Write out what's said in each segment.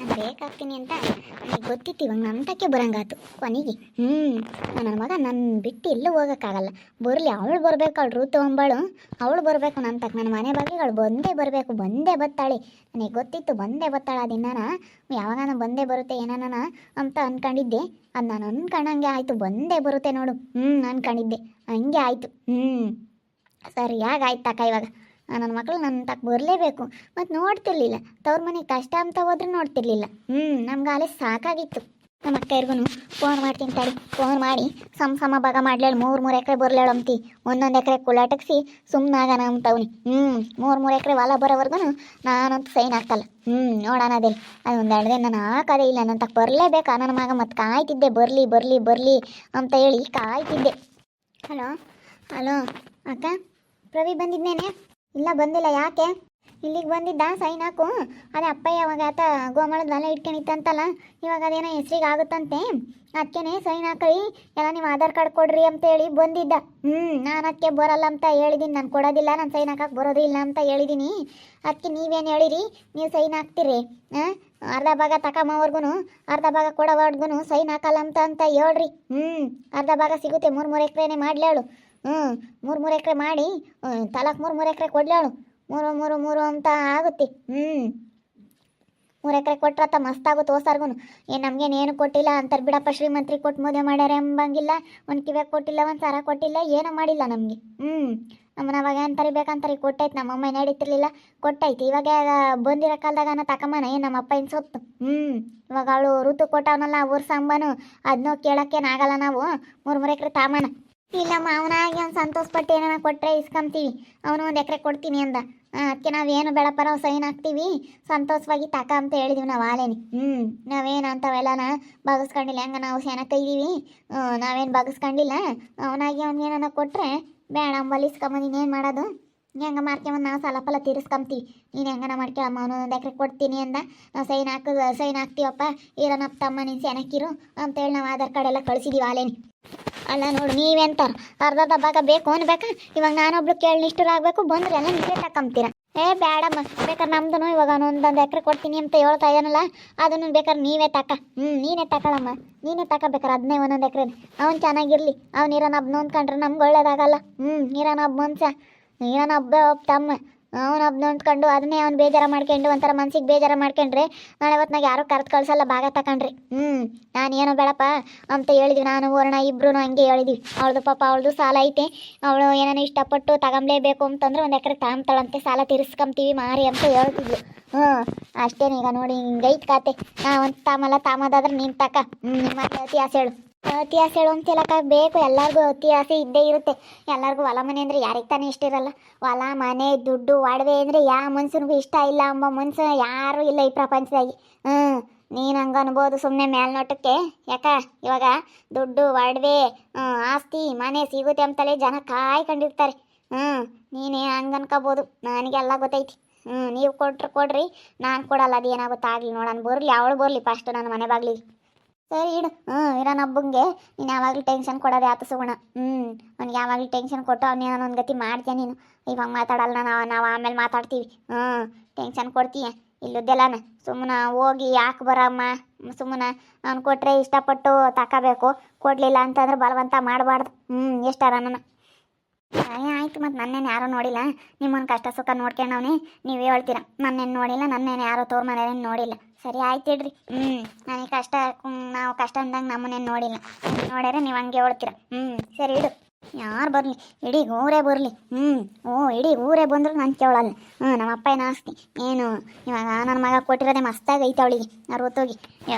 ನಾನು ಬೇಕಾಗ್ತೀನಿ ಅಂತ ನನಗೆ ಗೊತ್ತಿತ್ತು. ಇವಾಗ ನನ್ನ ತಕ್ಕೆ ಬರಂಗಾತು ಕೊನೆಗೆ. ನನ್ನ ಮಗ ನನ್ನ ಬಿಟ್ಟು ಎಲ್ಲೂ ಹೋಗೋಕ್ಕಾಗಲ್ಲ. ಬರಲಿ, ಅವಳು ಬರಬೇಕು, ಅವಳು ಋತು ಅಂಬಾಳು, ಅವಳು ಬರಬೇಕು ನನ್ನ ತಕ್ಕ. ನನ್ನ ಮನೆ ಬಗ್ಗೆ ಅವಳು ಬಂದೇ ಬರಬೇಕು, ಬಂದೇ ಬತ್ತಾಳೆ. ನನಗೆ ಗೊತ್ತಿತ್ತು ಬಂದೇ ಬತ್ತಾಳೆ. ಅದಿನ್ನಾನ ಯಾವಾಗ ಬಂದೇ ಬರುತ್ತೆ ಏನಾನ ಅಂತ ಅಂದ್ಕೊಂಡಿದ್ದೆ. ಅದು ನಾನು ಅಂದ್ಕೊಂಡಂಗೆ ಆಯಿತು, ಬಂದೇ ಬರುತ್ತೆ ನೋಡು. ಅಂದ್ಕೊಂಡಿದ್ದೆ, ಹಂಗೆ ಆಯಿತು. ಸರಿಯಾಗಿ ಆಯ್ತು ತಕ್ಕ. ಇವಾಗ ನನ್ನ ಮಕ್ಕಳು ನನ್ನ ತಕ್ಕ ಬರಲೇಬೇಕು. ಮತ್ತು ನೋಡ್ತಿರ್ಲಿಲ್ಲ, ತವ್ರ ಮನೆಗೆ ಕಷ್ಟ ಅಂತ ಹೋದ್ರೆ ನೋಡ್ತಿರ್ಲಿಲ್ಲ. ನಮ್ಗೆ ಅಲ್ಲೇ ಸಾಕಾಗಿತ್ತು. ನಮ್ಮ ಅಕ್ಕ ಇರ್ಗೂ ಫೋನ್ ಮಾಡ್ತೀನಿ ತಡಿ, ಫೋನ್ ಮಾಡಿ ಸಮ ಭಾಗ ಮಾಡ್ಲೇಳು. 3 ಎಕರೆ ಬರಲೇಳು ಅಂತಿ. 1 ಎಕರೆ ಕುಲಾಟಕ್ಸಿ ಸುಮ್ಮನಾಗಣ ಅಂತವ್ನಿ. 3 ಎಕರೆ ಹೊಲ ಬರೋವರೆಗೂ ನಾನಂತೂ ಸೈನ್ ಹಾಕಲ್ಲ. ನೋಡೋಣ ಅದೇ ಅದು 1-2 ದಿನ ನಾನು ಹಾಕೋದೇ ಇಲ್ಲ. ನನ್ನ ತಕ್ಕ ಬರಲೇಬೇಕಾ ನನ್ನ ಮಗ. ಮತ್ತು ಕಾಯ್ತಿದ್ದೆ, ಬರಲಿ ಬರಲಿ ಬರಲಿ ಅಂತ ಹೇಳಿ ಕಾಯ್ತಿದ್ದೆ. ಹಲೋ ಹಲೋ ಅಕ್ಕ, ಪ್ರವಿ ಬಂದಿದ್ದೇನೆ? ಇಲ್ಲ ಬಂದಿಲ್ಲ. ಯಾಕೆ? ಇಲ್ಲಿಗೆ ಬಂದಿದ್ದ ಸೈನ್ ಹಾಕು. ಅದೇ ಅಪ್ಪಯ್ಯ ಅವಾಗ ಆತ ಗೋಮಾಳದ ಹೊಲ ಇಟ್ಕೊಂಡಿತ್ತಂತಲ್ಲ, ಇವಾಗ ಅದೇನೋ ಹೆಸ್ರಿಗೆ ಆಗುತ್ತಂತೆ. ಅದಕ್ಕೇ ಸೈನ್ ಹಾಕಿ ಎಲ್ಲ ನೀವು ಆಧಾರ್ ಕಾರ್ಡ್ ಕೊಡ್ರಿ ಅಂತ ಹೇಳಿ ಬಂದಿದ್ದ. ನಾನು ಅದಕ್ಕೆ ಬರಲ್ಲ ಅಂತ ಹೇಳಿದ್ದೀನಿ. ನಾನು ಕೊಡೋದಿಲ್ಲ, ನಾನು ಸೈನ್ ಹಾಕಕ್ಕೆ ಬರೋದು ಇಲ್ಲ ಅಂತ ಹೇಳಿದ್ದೀನಿ. ಅದಕ್ಕೆ ನೀವೇನು ಹೇಳಿರಿ, ನೀವು ಸೈನ್ ಹಾಕ್ತೀರಿ? ಅರ್ಧ ಭಾಗ ತಕಮ್ಮವ್ರಿಗೂ ಅರ್ಧ ಭಾಗ ಕೊಡೋವರ್ಗೂ ಸೈನ್ ಹಾಕಲ್ಲ ಅಂತ ಹೇಳ್ರಿ. ಅರ್ಧ ಭಾಗ ಸಿಗುತ್ತೆ. 3 ಎಕರೆನೇ ಮಾಡಲೇಳು. 3 ಎಕರೆ ಮಾಡಿ ತಲಾಕ್ 3 ಎಕರೆ ಕೊಡ್ಲೇಳು. 3 ಅಂತ ಆಗುತ್ತೆ. 3 ಎಕರೆ ಕೊಟ್ರತ್ತ ಮಸ್ತಾಗುತ್ತೆ. ಹೊಸಾರ್ಗು ನಮಗೇನು ಕೊಟ್ಟಿಲ್ಲ ಅಂತಾರೆ ಬಿಡಪ್ಪ. ಶ್ರೀಮಂತ್ರಿ ಕೊಟ್ಟು ಮದುವೆ ಮಾಡ್ಯಾರ ಎಂಬಂಗಿಲ್ಲ. ಒಂದು ಕಿವ್ಯಾಗ ಕೊಟ್ಟಿಲ್ಲ, ಒಂದು ಸರ ಕೊಟ್ಟಿಲ್ಲ, ಏನೂ ಮಾಡಿಲ್ಲ ನಮಗೆ. ನಮ್ಮನ್ನ ಅವಾಗ ಏನು ತರಿಬೇಕಂತಾರೆ ಕೊಟ್ಟೈತೆ. ನಮ್ಮಮ್ಮ ನಡೀತಿರ್ಲಿಲ್ಲ, ಕೊಟ್ಟೈತಿ. ಇವಾಗ ಬಂದಿರೋ ಕಾಲದಾಗ ತಕಮ್ಮನ ಏನು ನಮ್ಮ ಅಪ್ಪ ಏನು ಸೊತ್ತು. ಇವಾಗ ಅವಳು ಋತು ಕೊಟ್ಟವನಲ್ಲ ಊರು ಸಂಬಾನು, ಅದನ್ನೋ ಕೇಳೋಕ್ಕೇನಾಗಲ್ಲ ನಾವು. 3 ಎಕರೆ ತಾಮನ ಇಲ್ಲಮ್ಮ. ಅವನಾಗಿ ಅವ್ನು ಸಂತೋಷಪಟ್ಟು ಏನಾರ ಕೊಟ್ಟರೆ ಇಸ್ಕೊಂತೀವಿ. ಅವನು 1 ಎಕರೆ ಕೊಡ್ತೀನಿ ಅಂದ. ಅದಕ್ಕೆ ನಾವೇನು ಬೇಡಪ್ಪ, ನಾವು ಸೈನ್ ಹಾಕ್ತೀವಿ, ಸಂತೋಷವಾಗಿ ತಕ ಅಂತ ಹೇಳಿದೀವಿ ನಾವು. ಆಲೇನಿ ನಾವೇನು ಅಂಥವೆಲ್ಲನ ಬಗಸ್ಕೊಂಡಿಲ್ಲ. ಹೆಂಗೆ ನಾವು ಸೆನಕ ಇದ್ದೀವಿ, ನಾವೇನು ಬಗಸ್ಕೊಂಡಿಲ್ಲ. ಅವನಾಗಿ ಅವ್ನಿಗೇನ ಕೊಟ್ಟರೆ ಬೇಡ ಅಂಬಲ್ಲಿ ಇಸ್ಕೊಂಬಂದು ಏನು ಮಾಡೋದು? ಹೆಂಗೆ ಮಾಡ್ಕೊಂಬಂದು ನಾವು ಸಾಲ ಫಲ ತೀರಿಸ್ಕೊಂತೀವಿ. ನೀನು ಹೆಂಗನ ಮಾಡ್ಕೊಳಮ್ಮ, ಅವನು 1 ಎಕರೆ ಕೊಡ್ತೀನಿ ಅಂದ. ನಾವು ಸೈನ್ ಹಾಕ್ತೀವಪ್ಪ, ಇರೋನಪ್ಪ ತಮ್ಮ ನೀನು ಸೆನಕ್ಕಿರು ಅಂತೇಳಿ ನಾವು ಆಧಾರ್ ಕಾರ್ಡ್ ಎಲ್ಲ ಕಳಿಸಿದ್ದೀವಿ. ಆಲೇನಿ ಅಲ್ಲ ನೋಡು, ನೀವೆಂತಾರ ಅರ್ಧ ಭಾಗ ಬೇಕು ಅನ್ಬೇಕಾ? ಇವಾಗ ನಾನೊಬ್ಳು ಕೇಳಿ ನಿಷ್ಠರಾಗಬೇಕು, ಬಂದ್ರೆ ಎಲ್ಲ ನೀವೇ ತಕೊಂತೀರ. ಬೇಡಮ್ಮ, ಬೇಕಾದ್ರೆ ನಮ್ದು ಇವಾಗ 1 ಎಕರೆ ಕೊಡ್ತೀನಿ ಅಂತ ಹೇಳ್ತಾ ಇದ್ದಾನಲ್ಲ, ಅದನ್ನು ಬೇಕಾದ್ರೆ ನೀವೇ ನೀನೇ ತಗೊಳಮ್ಮ, ನೀನೇ ತಗೋಬೇಕಾರೆ ಅದನ್ನೇ 1 ಎಕರೆ. ಅವ್ನು ಚೆನ್ನಾಗಿರ್ಲಿ, ಅವ್ನು ಇರೋನ ಹಬ್ಬ ಅಂದ್ಕೊಂಡ್ರೆ ನಮ್ಗೆ ಒಳ್ಳೇದಾಗಲ್ಲ. ಇರೋನ ಹಬ್ಬ ಮನ್ಸ, ಇರೋನ ಹಬ್ಬ ತಮ್ಮ, ಅವನ ಹಬ್ಬ ಅಂದ್ಕೊಂಡು ಅದನ್ನೇ ಅವ್ನು ಬೇಜಾರ ಮಾಡ್ಕೊಂಡು ಒಂಥರ ಮನ್ಸಿಗೆ ಬೇಜಾರ ಮಾಡ್ಕೊಂಡ್ರೆ ನಾಳೆ ಹೊತ್ನಾಗ ಯಾರು ಕರೆದು ಕಳ್ಸಲ್ಲ ಭಾಗ ತಗೊಂಡ್ರಿ. ನಾನು ಏನೋ ಬೇಡಪ್ಪ ಅಂತ ಹೇಳಿದ್ವಿ. ನಾನು ವರ್ಣ ಇಬ್ರು ಹಂಗೆ ಹೇಳಿದ್ವಿ. ಅವಳದು ಪಾಪ, ಅವಳದು ಸಾಲ ಐತೆ, ಅವಳು ಏನಾನ ಇಷ್ಟಪಟ್ಟು ತಗೊಂಬ್ಲೇಬೇಕು ಅಂತಂದ್ರೆ 1 ಎಕರೆ ತಾಂಬ್ತಾಳಂತೆ, ಸಾಲ ತೀರಿಸ್ಕೊಂತೀವಿ ಮಾರಿ ಅಂತ ಹೇಳ್ತಿದ್ವಿ. ಅಷ್ಟೇನೆ. ಈಗ ನೋಡಿ ಹಿಂಗೈತೆ ಕಾತೆ. ಒಂದು ತಾಮದಾದ್ರೆ ನೀನು ತಕ. ನಿಮ್ಮ ಅತಿ ಆಸೆ ಹೇಳು, ಅತಿ ಆಸೆ ಹೇಳು ಅಂತೆಲ್ಲಕ್ಕ ಬೇಕು. ಎಲ್ಲರಿಗೂ ಅತಿ ಆಸೆ ಇದ್ದೇ ಇರುತ್ತೆ. ಎಲ್ಲರಿಗೂ ಹೊಲ ಮನೆ ಅಂದರೆ ಯಾರಿಗೆ ತಾನೇ ಇಷ್ಟ ಇರಲ್ಲ? ಹೊಲ ಮನೆ ದುಡ್ಡು ಒಡವೆ ಅಂದರೆ ಯಾವ ಮನುಷ್ಯನಿಗೂ ಇಷ್ಟ ಇಲ್ಲ ಎಂಬ ಮನುಷ್ಯ ಯಾರೂ ಇಲ್ಲ ಈ ಪ್ರಪಂಚದಾಗಿ. ನೀನು ಹಂಗೆ ಅನ್ಬೋದು ಸುಮ್ಮನೆ ಮೇಲ್ನೋಟಕ್ಕೆ. ಯಾಕ ಇವಾಗ ದುಡ್ಡು ಒಡವೆ ಆಸ್ತಿ ಮನೆ ಸಿಗುತ್ತೆ ಅಂತಲೇ ಜನ ಕಾಯ್ಕೊಂಡಿರ್ತಾರೆ. ನೀನೇ ಹಂಗೆ ಅನ್ಕೋಬೋದು. ನನಗೆಲ್ಲ ಗೊತ್ತೈತಿ. ನೀವು ಕೊಡ್ರಿ, ನಾನು ಕೊಡಲ್ಲ. ಅದು ಏನಾಗುತ್ತೆ ಆಗಲಿ ನೋಡೋಣ. ಬರಲಿ, ಅವಳು ಬರಲಿ ಫಸ್ಟ್ ನನ್ನ ಮನೆ ಬಾಗ್ಲಿಗೆ. ಸರಿ ಇಡು. ಇರೋನ ಹಬ್ಬಂಗೆ ನೀನು ಯಾವಾಗಲೂ ಟೆನ್ಷನ್ ಕೊಡೋದು ಯಾತ ಸುಗುಣ. ಅವ್ನಿಗೆ ಯಾವಾಗಲೂ ಟೆನ್ಷನ್ ಕೊಟ್ಟು ಅವ್ನೇನೋ ಒಂದು ಗತಿ ಮಾಡ್ತೀಯ ನೀನು. ಇವಾಗ ಮಾತಾಡಲ್ಲ, ನಾವು ಆಮೇಲೆ ಮಾತಾಡ್ತೀವಿ. ಟೆನ್ಷನ್ ಕೊಡ್ತೀಯ ಇಲ್ಲದ್ದೆಲ್ಲನ. ಸುಮ್ಮನೆ ಹೋಗಿ ಯಾಕೆ ಬರಮ್ಮ, ಸುಮ್ಮನೆ ಅವ್ನು ಕೊಟ್ಟರೆ ಇಷ್ಟಪಟ್ಟು ತಗೋಬೇಕು, ಕೊಡಲಿಲ್ಲ ಅಂತಂದ್ರೆ ಬಲವಂತ ಮಾಡಬಾರ್ದು. ಎಷ್ಟಾರ ನನ್ನ ಆಯಿತು. ಮತ್ತು ನನ್ನೇನು ಯಾರೂ ನೋಡಿಲ್ಲ, ನಿಮ್ಮನ್ನು ಕಷ್ಟ ಸುಖ ನೋಡ್ಕೊಂಡವನೇ. ನೀವೇ ಹೇಳ್ತೀರ ನನ್ನೇನು ನೋಡಿಲ್ಲ, ನನ್ನೇನು ಯಾರೋ ತೋರ್ ಮನೇನು ನೋಡಿಲ್ಲ. ಸರಿ ಆಯ್ತು ಇಡ್ರಿ. ನನಗೆ ಕಷ್ಟ, ನಾವು ಕಷ್ಟ ಅಂದಂಗೆ ನಮ್ಮನ್ನೇನು ನೋಡಿಲ್ಲ. ನೋಡ್ಯಾರೆ ನೀವು ಹಂಗೆ ಹೇಳ್ತೀರ. ಸರಿ ಇಡು. ಯಾರು ಬರಲಿ, ಇಡೀ ಊರೇ ಬರಲಿ. ಇಡೀ ಊರೇ ಬಂದರೂ ನಾನು ಕೇಳಲ್ಲ. ನಮ್ಮ ಅಪ್ಪ ಏನು ಆಸ್ತಿ ಏನು ಇವಾಗ ನನ್ನ ಮಗ ಕೊಟ್ಟಿರೋದೆ ಮಸ್ತಾಗಿ ಐತೆ. ಅವಳಿಗೆ ಅರವತ್ತೋಗಿ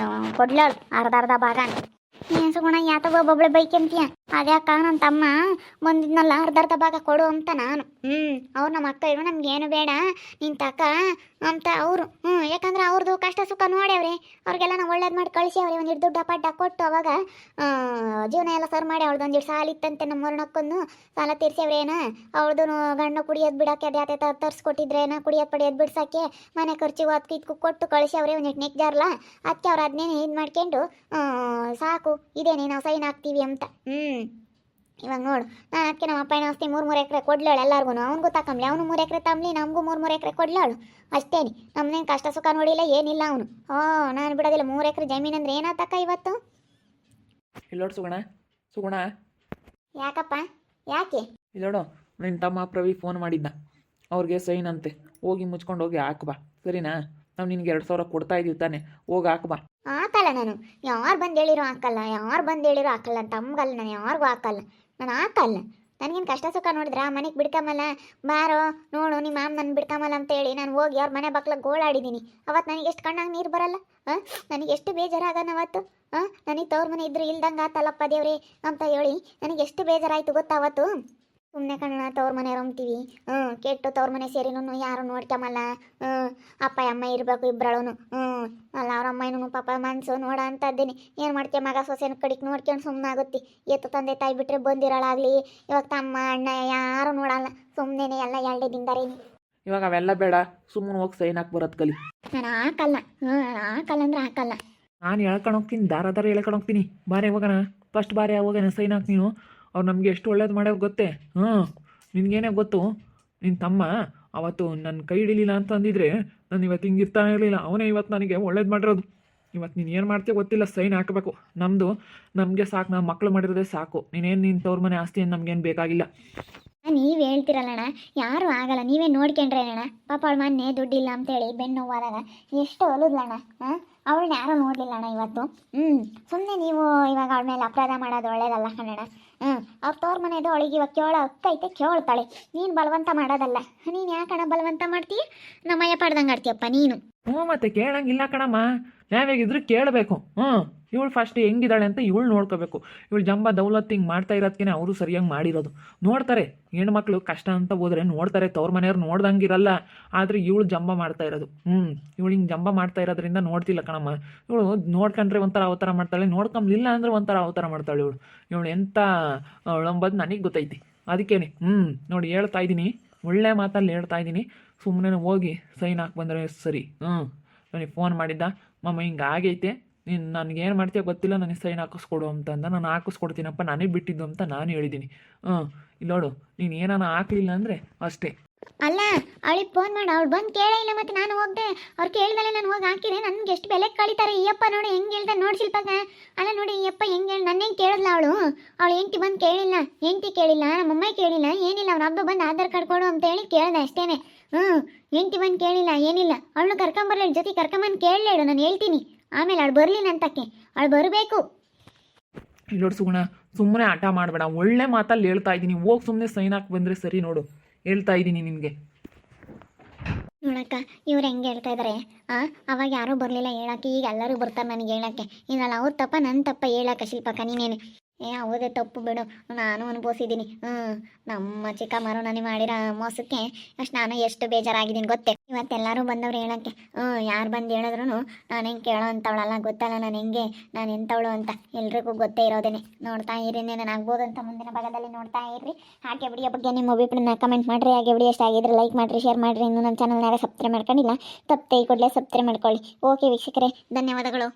ಕೊಡ್ಲಾಳು ಅರ್ಧ ಭಾಗ ಅಂತ. ಏನು ಸುಗುಣ ಯಾತಗೋ ಒಬ್ಬೊಬ್ಳೆ ಬೈಕಂತೀಯ? ಅದ್ಯಾಕ ನನ್ನ ತಮ್ಮ ಬಂದಿದ್ನಲ್ಲ ಅರ್ಧ ಭಾಗ ಕೊಡು ಅಂತ ನಾನು. ಅವ್ರು ನಮ್ಮ ಅಕ್ಕ ಇರು ನಮ್ಗೇನು ಬೇಡ ನೀನು ತಕ ಅಂತ ಅವರು. ಯಾಕಂದ್ರೆ ಅವ್ರದ್ದು ಕಷ್ಟ ಸುಖ ನೋಡ್ಯಾವ್ರಿ. ಅವ್ರಿಗೆಲ್ಲ ನಾವು ಒಳ್ಳೇದು ಮಾಡಿ ಕಳಿಸ್ಯಾವ್ರಿ. ಒಂದಿಟ್ಟು ದುಡ್ಡು ಪಡ್ಡ ಕೊಟ್ಟು ಅವಾಗ ಜೀವನ ಎಲ್ಲ ಸರ್ ಮಾಡಿ. ಅವಳ್ದೊಂದಿಟ್ಟು ಸಾಲ ಇತ್ತಂತೆ ನಮ್ಮ ಮರಣಕ್ಕೊಂದು ಸಾಲ ತೀರ್ಸ್ಯಾವ್ರೇನ. ಅವಳದು ಗಂಡು ಕುಡಿಯೋದು ಬಿಡೋಕೆ ಅದು ಯಾತೆ ತರಿಸ್ಕೊಟ್ಟಿದ್ರೇನ, ಕುಡಿಯೋದು ಪಡಿಯೋದು ಬಿಡ್ಸೋಕ್ಕೆ ಮನೆ ಖರ್ಚಿಗೂ ಅದಕ್ಕೆ ಇದಕ್ಕೂ ಕೊಟ್ಟು ಕಳಿಸ್ಯಾವ್ರಿ. ಒಂದಿಟ್ಟು ನೆಕ್ಜಾರಲ್ಲ, ಅದಕ್ಕೆ ಅವ್ರು ಅದನ್ನೇನು ಇದು ಮಾಡ್ಕೊಂಡು ಸಾಕು ಇದೇನೆ ನಾವು ಸೈನ್ ಹಾಕ್ತೀವಿ ಅಂತ. ಇವಾಗ ನೋಡು ನಾನು ಅದಕ್ಕೆ ನಮ್ಮ ಅಪ್ಪ ಏನೋ ಆಸ್ತಿ 3 ಎಕರೆ ಕೊಡ್ಲೇಳು ಎಲ್ಲರಿಗೂ ಅವ್ನಿಗೂ ತಕೊಂಬ್ಲಿ ಅವನು 3 ಎಕರೆ ತಮ್ಮಲಿ ನಮಗೂ 3 ಎಕರೆ ಕೊಡ್ಲೇಳು ಅಷ್ಟೇನಿ ನಮ್ಮನೇನು ಕಷ್ಟ ಸುಖ ನೋಡಿಲ್ಲ ಏನಿಲ್ಲ ಅವನು ನಾನು ಬಿಡೋದಿಲ್ಲ 3 ಎಕರೆ ಜಮೀನು ಅಂದ್ರೆ ಏನಾತಕ್ಕ ಇವತ್ತು ಇಲ್ಲೋಡು ಸುಗುಣ ಯಾಕಪ್ಪ ಯಾಕೆ ಇಲ್ಲೋಡು ನಿನ್ನ ತಮ್ಮ ಪ್ರವಿ ಫೋನ್ ಮಾಡಿದ್ದ ಅವ್ರಿಗೆ ಸೈನ್ ಅಂತೆ ಹೋಗಿ ಮುಚ್ಕೊಂಡು ಹೋಗಿ ಹಾಕ್ಬಾ ಸರಿನಾ ನಾವು ನಿನ್ಗೆ 2,000 ಕೊಡ್ತಾ ಇದೀವಿ ತಾನೆ ಹೋಗಿ ಹಾಕ್ಬಾ ಹಾಕಲ್ಲ ನಾನು ಯಾರು ಬಂದು ಹೇಳಿರೋ ಹಾಕಲ್ಲ ಯಾರು ಬಂದು ಹೇಳಿರೋ ಹಾಕಲ್ಲ ತಮ್ಗಲ್ಲ ನಾನು ಯಾರಿಗೂ ಹಾಕಲ್ಲ ನಾನು ಹಾಕಲ್ಲ ನನಗೇನು ಕಷ್ಟ ಸುಖ ನೋಡಿದ್ರೆ ಆ ಮನೆಗೆ ಬಿಡ್ಕಮಲ್ಲ ಬಾರೋ ನೋಡು ನಿಮ್ಮ ಮಾಮ ನನ್ನ ಬಿಡ್ಕಮಲ್ಲ ಅಂತೇಳಿ ನಾನು ಹೋಗಿ ಅವ್ರ ಮನೆ ಬಾಕ್ಲಾಗ ಗೋಳಾಡಿದ್ದೀನಿ ಅವತ್ತು ನನಗೆ ಎಷ್ಟು ಕಣ್ಣಾಗ ನೀರು ಬರಲ್ಲ ನನಗೆ ಎಷ್ಟು ಬೇಜಾರಾಗನ ಅವತ್ತು ನನಗೆ ತವ್ರ ಮನೆ ಇದ್ರೆ ಇಲ್ದಂಗೆ ಆತಲ್ಲಪ್ಪ ದೇವ್ರಿ ಅಂತ ಹೇಳಿ ನನಗೆ ಎಷ್ಟು ಬೇಜಾರಾಯಿತು ಗೊತ್ತಾ ಅವತ್ತು ಸುಮ್ಮನೆ ಕಣ್ಣ ತವ್ರ ಮನೆ ರೊಮ್ತೀವಿ ಕೆಟ್ಟು ತವ್ರ ಮನೆ ಸೇರಿನೂ ಯಾರು ನೋಡ್ಕೊಂಬಲ್ಲ ಅಪ್ಪ ಅಮ್ಮ ಇರಬೇಕು ಇಬ್ಬರಳು ಅಲ್ಲ ಅವ್ರ ಅಮ್ಮನೂ ಪಾಪ ಮನ್ಸು ನೋಡ ಅಂತದ್ದೇನೆ ಏನು ಮಾಡ್ತೀಯ ಮಗ ಸೊಸೆನ ಕಡಿಗೆ ನೋಡ್ಕೊಂಡು ಸುಮ್ಮನೆ ಆಗುತ್ತೆ ಎತ್ತು ತಂದೆ ತಾಯಿ ಬಿಟ್ಟರೆ ಬಂದಿರೋಳಾಗಲಿ ಇವಾಗ ತಮ್ಮ ಅಣ್ಣ ಯಾರು ನೋಡಲ್ಲ ಸುಮ್ಮನೆ ಎಲ್ಲ ಎರಡೇ ದಿನದಾರೇನಿ ಇವಾಗ ಅವೆಲ್ಲ ಬೇಡ ಸುಮ್ಮನೆ ಹೋಗಿ ಸೈನ್ ಹಾಕಿ ಬರೋದು ಕಲಿ ನಾನು ಹಾಕಲ್ಲ ಹಾಕಲ್ಲ ಅಂದ್ರೆ ಹಾಕಲ್ಲ ನಾನು ಹೇಳ್ಕೊಂಡು ಹೋಗ್ತೀನಿ ದಾರ ಹೇಳ್ಕೊಂಡು ಹೋಗ್ತೀನಿ ಬಾರೆ ಹೋಗೋಣ ಫಸ್ಟ್ ಬಾರೆ ಹೋಗೋಣ ಸೈನ್ ಹಾಕಿ ನೀನು ಅವ್ರು ನಮಗೆ ಎಷ್ಟು ಒಳ್ಳೇದು ಮಾಡ್ಯಾವ ಗೊತ್ತೇ ನಿನಗೇನೇ ಗೊತ್ತು ನಿನ್ನ ತಮ್ಮ ಅವತ್ತು ನನ್ನ ಕೈ ಹಿಡಿಲಿಲ್ಲ ಅಂತ ಅಂದಿದ್ರೆ ನಾನು ಇವತ್ತು ಹಿಂಗೆ ಇರ್ತಾನೆ ಇರಲಿಲ್ಲ ಅವನೇ ಇವತ್ತು ನನಗೆ ಒಳ್ಳೇದು ಮಾಡಿರೋದು ಇವತ್ತು ನೀನು ಏನು ಮಾಡ್ತೀಯ ಗೊತ್ತಿಲ್ಲ ಸೈನ್ ಹಾಕಬೇಕು ನಮಗೆ ಸಾಕು ನಾವು ಮಕ್ಕಳು ಮಾಡಿರೋದೇ ಸಾಕು ನೀನೇನು ನಿನ್ನ ತವ್ರ ಮನೆ ಆಸ್ತಿ ಏನು ನಮಗೇನು ಬೇಕಾಗಿಲ್ಲ ನೀವು ಹೇಳ್ತಿರಲ್ಲಣ್ಣ ಯಾರು ಆಗಲ್ಲ ನೀವೇ ನೋಡ್ಕೊಂಡ್ರೆ ಅಣ್ಣ ಪಾಪ ಅವಳು ಮೊನ್ನೆ ದುಡ್ಡಿಲ್ಲ ಅಂತೇಳಿ ಬೆನ್ನು ನೋವಾದಾಗ ಎಷ್ಟು ಒಲಿದ್ಲಣ್ಣ ಅವಳನ್ನ ಯಾರೂ ನೋಡಲಿಲ್ಲ ಅಣ್ಣ ಇವತ್ತು ಸುಮ್ಮನೆ ನೀವು ಇವಾಗ ಅವಳ ಮೇಲೆ ಅಪರಾಧ ಮಾಡೋದು ಒಳ್ಳೇದಲ್ಲ ಕಣಣ್ಣ ಅವ್ರ ತೋರ್ ಮನೆದು ಅವಳಿಗೆ ಇವಾಗ ಕೇಳೋ ಅಕ್ಕೈತೆ ಕೇಳ್ತಾಳೆ ನೀನು ಬಲವಂತ ಮಾಡೋದಲ್ಲ ನೀನು ಯಾಕಣ್ಣ ಬಲವಂತ ಮಾಡ್ತೀಯ ನಮ್ಮಯ್ಯ ಪಡ್ದಂಗೆ ಆಡ್ತೀಯಪ್ಪ ನೀನು ಮತ್ತೆ ಕೇಳಂಗಿಲ್ಲ ಕಣಮ್ಮ ನಾವೇಗಿದ್ರು ಕೇಳಬೇಕು ಇವಳು ಫಸ್ಟ್ ಹೆಂಗಿದ್ದಾಳೆ ಅಂತ ಇವಳು ನೋಡ್ಕೋಬೇಕು ಇವಳು ಜಂಬ ದೌಲತ್ ಹಿಂಗೆ ಮಾಡ್ತಾ ಇರೋದಕ್ಕೆ ಅವರು ಸರಿಯಾಗಿ ಮಾಡಿರೋದು ನೋಡ್ತಾರೆ ಹೆಣ್ಮಕ್ಳು ಕಷ್ಟ ಅಂತ ಹೋದ್ರೆ ನೋಡ್ತಾರೆ ತವ್ರ ಮನೆಯವ್ರು ನೋಡ್ದಂಗಿರಲ್ಲ ಆದರೆ ಇವಳು ಜಂಬ ಮಾಡ್ತಾ ಇರೋದು ಇವಳು ಹಿಂಗೆ ಜಂಬ ಮಾಡ್ತಾ ಇರೋದ್ರಿಂದ ನೋಡ್ತಿಲ್ಲ ಕಣಮ್ಮ ಇವಳು ನೋಡ್ಕೊಂಡ್ರೆ ಒಂಥರ ಅವತಾರ ಮಾಡ್ತಾಳೆ ನೋಡ್ಕೊಂಬ್ಲಿಲ್ಲ ಅಂದರೆ ಒಂಥರ ಅವತಾರ ಮಾಡ್ತಾಳೆ ಇವಳು ಎಂಥ ಅವಳಂಬದು ನನಗೆ ಗೊತ್ತೈತಿ ಅದಕ್ಕೇನೆ ನೋಡಿ ಹೇಳ್ತಾ ಇದ್ದೀನಿ ಒಳ್ಳೆ ಮಾತಲ್ಲಿ ಹೇಳ್ತಾ ಇದ್ದೀನಿ ಸುಮ್ಮನೆ ಹೋಗಿ ಸೈನ್ ಹಾಕಿ ಬಂದರೆ ಸರಿ ನನಗೆ ಫೋನ್ ಮಾಡಿದ್ದ ಮಮ್ಮ ಹಿಂಗೆ ಆಗೈತೆ ನೀನು ನನಗೇನು ಮಾಡ್ತೀಯ ಗೊತ್ತಿಲ್ಲ ನನಗೆ ಸೈನ್ ಹಾಕಿಸ್ಕೊಡು ಅಂತಂದ ನಾನು ಹಾಕಿಸ್ಕೊಡ್ತೀನಪ್ಪ ನನಗೆ ಬಿಟ್ಟಿದ್ದು ಅಂತ ನಾನು ಹೇಳಿದ್ದೀನಿ ಇಲ್ಲಿ ನೋಡು ನೀನು ಏನಾನ ಹಾಕಲಿಲ್ಲ ಅಂದರೆ ಅಷ್ಟೇ ಅಲ್ಲ ಅವಳಿಗೆ ಫೋನ್ ಮಾಡಿ ಅವಳು ಬಂದು ಕೇಳೇ ಇಲ್ಲ ಮತ್ತು ನಾನು ಹೋಗ್ದೆ ಅವ್ರು ಕೇಳ್ದಲೆ ನಾನು ಹೋಗಿ ಹಾಕಿದೆ ನನಗೆ ಎಷ್ಟು ಬೆಲೆ ಕಳೀತಾರೆ ಈಯಪ್ಪ ನೋಡಿ ಹೆಂಗೆ ಹೇಳ್ದೆ ನೋಡಿ ಶಿಲ್ಪಾಗ ಅಲ್ಲ ನೋಡಿ ಈಯಪ್ಪ ಹೆಂಗೆ ಹೇಳಿ ನನ್ನ ಹೆಂಗೆ ಕೇಳಿದ್ಲ ಅವಳು ಹೆಂಡ್ತಿ ಬಂದು ಕೇಳಿಲ್ಲ ಹೆಂಡ್ತಿ ಕೇಳಿಲ್ಲ ನಮ್ಮಮ್ಮ ಕೇಳಿಲ್ಲ ಏನಿಲ್ಲ ಅವ್ನ ಹಬ್ಬ ಬಂದು ಆಧಾರ್ ಕಾರ್ಡ್ ಕೊಡು ಅಂತ ಹೇಳಿ ಕೇಳಿದೆ ಅಷ್ಟೇ ಹೆಂಡ್ತಿ ಬಂದು ಕೇಳಿಲ್ಲ ಏನಿಲ್ಲ ಅವಳನ್ನ ಕರ್ಕೊಂಬರ್ಲಿ ಜೊತೆ ಕರ್ಕೊಂಬಂದು ಕೇಳಲೇಳು ನಾನು ಹೇಳ್ತೀನಿ ಆಮೇಲೆ ಅವಳು ಬರಲಿಲ್ಲ ಅಂತಕ್ಕೆ ಅವಳು ಬರಬೇಕು ಇಲ್ಲೋಡು ಸುಮ್ಮನೆ ಆಟ ಮಾಡಬೇಡ ಒಳ್ಳೆ ಮಾತಲ್ಲಿ ಹೇಳ್ತಾ ಇದ್ದೀನಿ ಹೋಗಿ ಸುಮ್ಮನೆ ಸೈನ್ ಹಾಕಿ ಬಂದರೆ ಸರಿ ನೋಡು ಹೇಳ್ತಾ ಇದ್ದೀನಿ ನಿನಗೆ ನೋಡಕ್ಕ ಇವ್ರು ಹೆಂಗೆ ಹೇಳ್ತಾ ಇದ್ದಾರೆ ಅವಾಗ ಯಾರೂ ಬರಲಿಲ್ಲ ಹೇಳಕ್ಕೆ ಈಗ ಎಲ್ಲರೂ ಬರ್ತಾರೆ ನನಗೆ ಹೇಳಕ್ಕೆ ಇದಲ್ಲ ಅವ್ರ ತಪ್ಪ ನನ್ನ ತಪ್ಪ ಹೇಳಕ್ಕ ಶಿಲ್ಪಕ್ಕ ನೀನೇನು ಹೌದೇ ತಪ್ಪು ಬಿಡು ನಾನು ಅನುಭವಿಸಿದ್ದೀನಿ ನಮ್ಮ ಚಿಕ್ಕಮ್ಮರು ನನಗೆ ಮಾಡಿರೋ ಮೋಸಕ್ಕೆ ಅಷ್ಟು ನಾನು ಎಷ್ಟು ಬೇಜಾರಾಗಿದ್ದೀನಿ ಗೊತ್ತೇ ಇವತ್ತೆಲ್ಲರೂ ಬಂದವ್ರು ಹೇಳೋಕ್ಕೆ ಯಾರು ಬಂದು ಹೇಳಿದ್ರು ನಾನು ಹೆಂಗೆ ಕೇಳೋ ಅಂತವಳಲ್ಲ ಗೊತ್ತಲ್ಲ ನಾನು ಎಂಥವಳು ಅಂತ ಎಲ್ರಿಗೂ ಗೊತ್ತೇ ಇರೋದೇನೆ ನೋಡ್ತಾ ಇರಿ ನಾನು ಆಗ್ಬೋದು ಅಂತ ಮುಂದಿನ ಭಾಗದಲ್ಲಿ ನೋಡ್ತಾ ಇರ್ರಿ ಹಾಗೆ ವಿಡಿಯೋ ಬಗ್ಗೆ ನಿಮ್ಮ ಅಭಿಪ್ರಾಯನ ಕಮೆಂಟ್ ಮಾಡಿರಿ ಹಾಗೆ ವಿಡಿಯೋ ಇಷ್ಟ ಆಗಿದ್ರೆ ಲೈಕ್ ಮಾಡಿರಿ ಶೇರ್ ಮಾಡಿರಿ ಇನ್ನೂ ನಮ್ಮ ಚಾನಲ್ನಾಗ ಸಬ್ಸ್ಕ್ರೈಬ್ ಮಾಡ್ಕೊಂಡಿಲ್ಲ ತಪ್ಪೇ ಕೂಡಲೇ ಸಬ್ಸ್ಕ್ರೈಬ್ ಮಾಡ್ಕೊಳ್ಳಿ ಓಕೆ ವೀಕ್ಷಕರೇ ಧನ್ಯವಾದಗಳು.